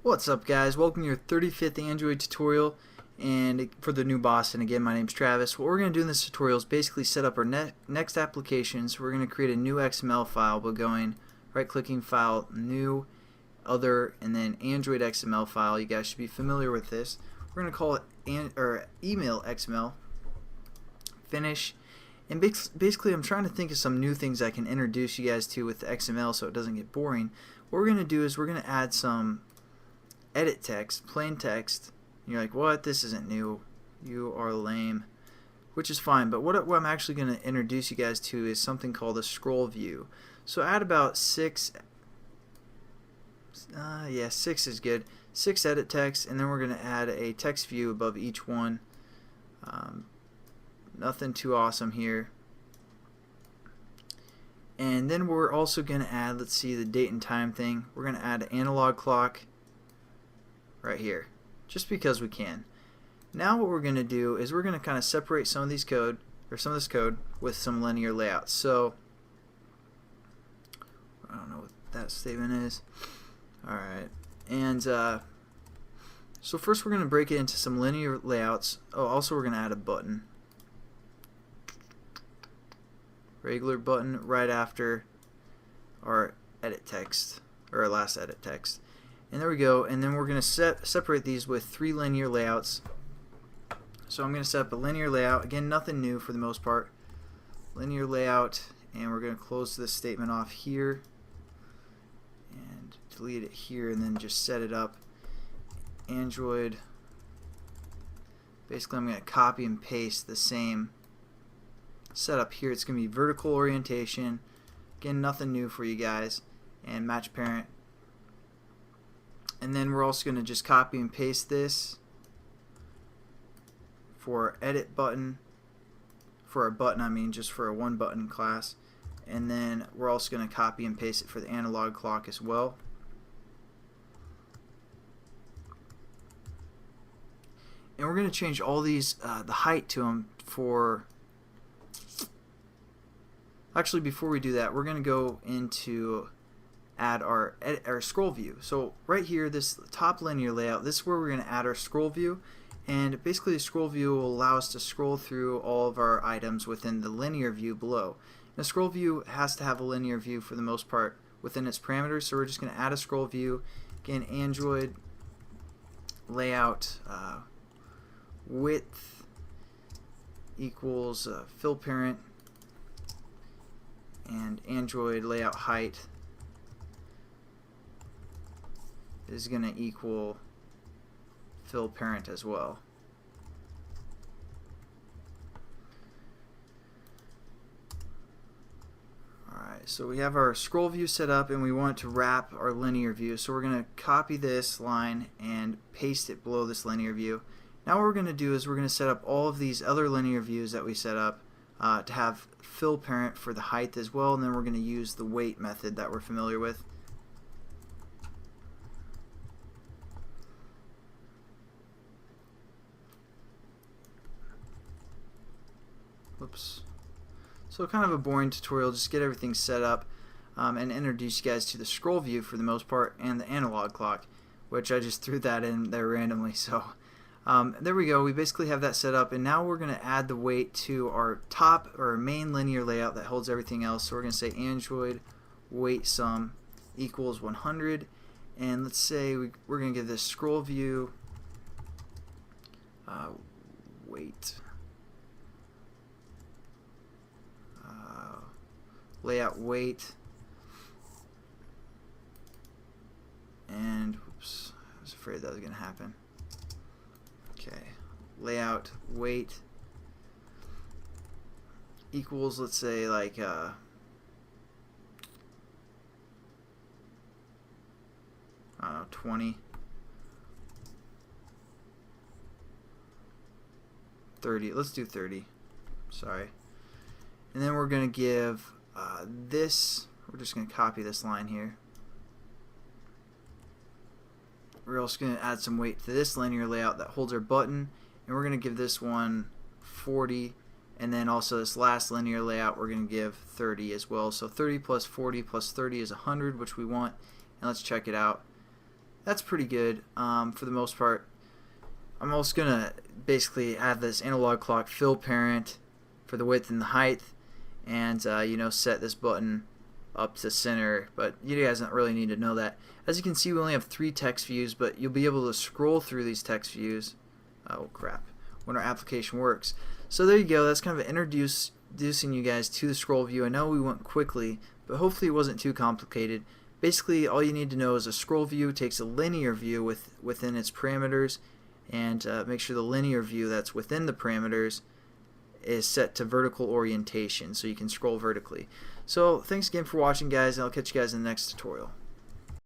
What's up, guys? Welcome to your 35th Android tutorial and for the new boss. And again, my name's Travis. What we're going to do in this tutorial is basically set up our next application. So we're going to create a new XML file by going right-clicking, File, New, Other, and then Android XML file. You guys should be familiar with this. We're going to call it Email XML. Finish. And basically, I'm trying to think of some new things I can introduce you guys to with the XML so it doesn't get boring. What we're going to do is we're going to add some edit text, plain text. You're like, what? This isn't new. You are lame. Which is fine, but what I'm actually going to introduce you guys to is something called a ScrollView. So add about 6 is good. 6 edit text, and then we're going to add a text view above each one. Nothing too awesome here. And then we're also going to add, let's see, the date and time thing. We're going to add an analog clock right here, just because we can. Now what we're going to do is we're going to kind of separate some of this code with some linear layouts. So I don't know what that statement is. Alright, and so first we're going to break it into some linear layouts. Oh, also we're going to add a button, regular button right after our edit text, or our last edit text. And there we go, and then we're going to separate these with 3 linear layouts. So I'm going to set up a linear layout. Again, nothing new for the most part. Linear layout, and we're going to close this statement off here and delete it here, and then just set it up. Android. Basically, I'm going to copy and paste the same setup here. It's going to be vertical orientation. Again, nothing new for you guys. And match parent. And then we're also going to just copy and paste this for our edit button, for our button, I mean just for a one button class. And then we're also going to copy and paste it for the analog clock as well. And we're going to change all these, the height to them for, actually before we do that, we're going to go into add our scroll view. So right here, this top linear layout, this is where we're going to add our scroll view, and basically the scroll view will allow us to scroll through all of our items within the linear view below. Now, scroll view has to have a linear view for the most part within its parameters, so we're just going to add a scroll view. Again, Android layout width equals fill parent, and Android layout height is going to equal fill parent as well. Alright, so we have our scroll view set up, and we want to wrap our linear view. So we're going to copy this line and paste it below this linear view. Now what we're going to do is we're going to set up all of these other linear views that we set up to have fill parent for the height as well, and then we're going to use the weight method that we're familiar with. Whoops. So kind of a boring tutorial, just get everything set up and introduce you guys to the scroll view for the most part, and the analog clock, which I just threw that in there randomly. So there we go, we basically have that set up, and now we're going to add the weight to our top or main linear layout that holds everything else. So we're going to say Android weight sum equals 100, and let's say we're going to give this scroll view weight layout weight, and oops, I was afraid that was going to happen. Okay, layout weight equals, let's say, like I don't know, 20, 30. Let's do 30. Sorry. And then we're going to give this, we're just going to copy this line here. We're also going to add some weight to this linear layout that holds our button, and we're going to give this one 40, and then also this last linear layout we're going to give 30 as well. So 30 plus 40 plus 30 is 100, which we want, and let's check it out. that's pretty good for the most part. I'm also gonna basically have this analog clock fill parent for the width and the height, and you know, set this button up to center, but you guys don't really need to know that. As you can see, we only have 3 text views, but you'll be able to scroll through these text views, oh crap, when our application works. So there you go, that's kind of introducing you guys to the scroll view. I know we went quickly, but hopefully it wasn't too complicated. Basically, all you need to know is a scroll view takes a linear view within its parameters, and make sure the linear view that's within the parameters is set to vertical orientation so you can scroll vertically. So thanks again for watching, guys, and I'll catch you guys in the next tutorial.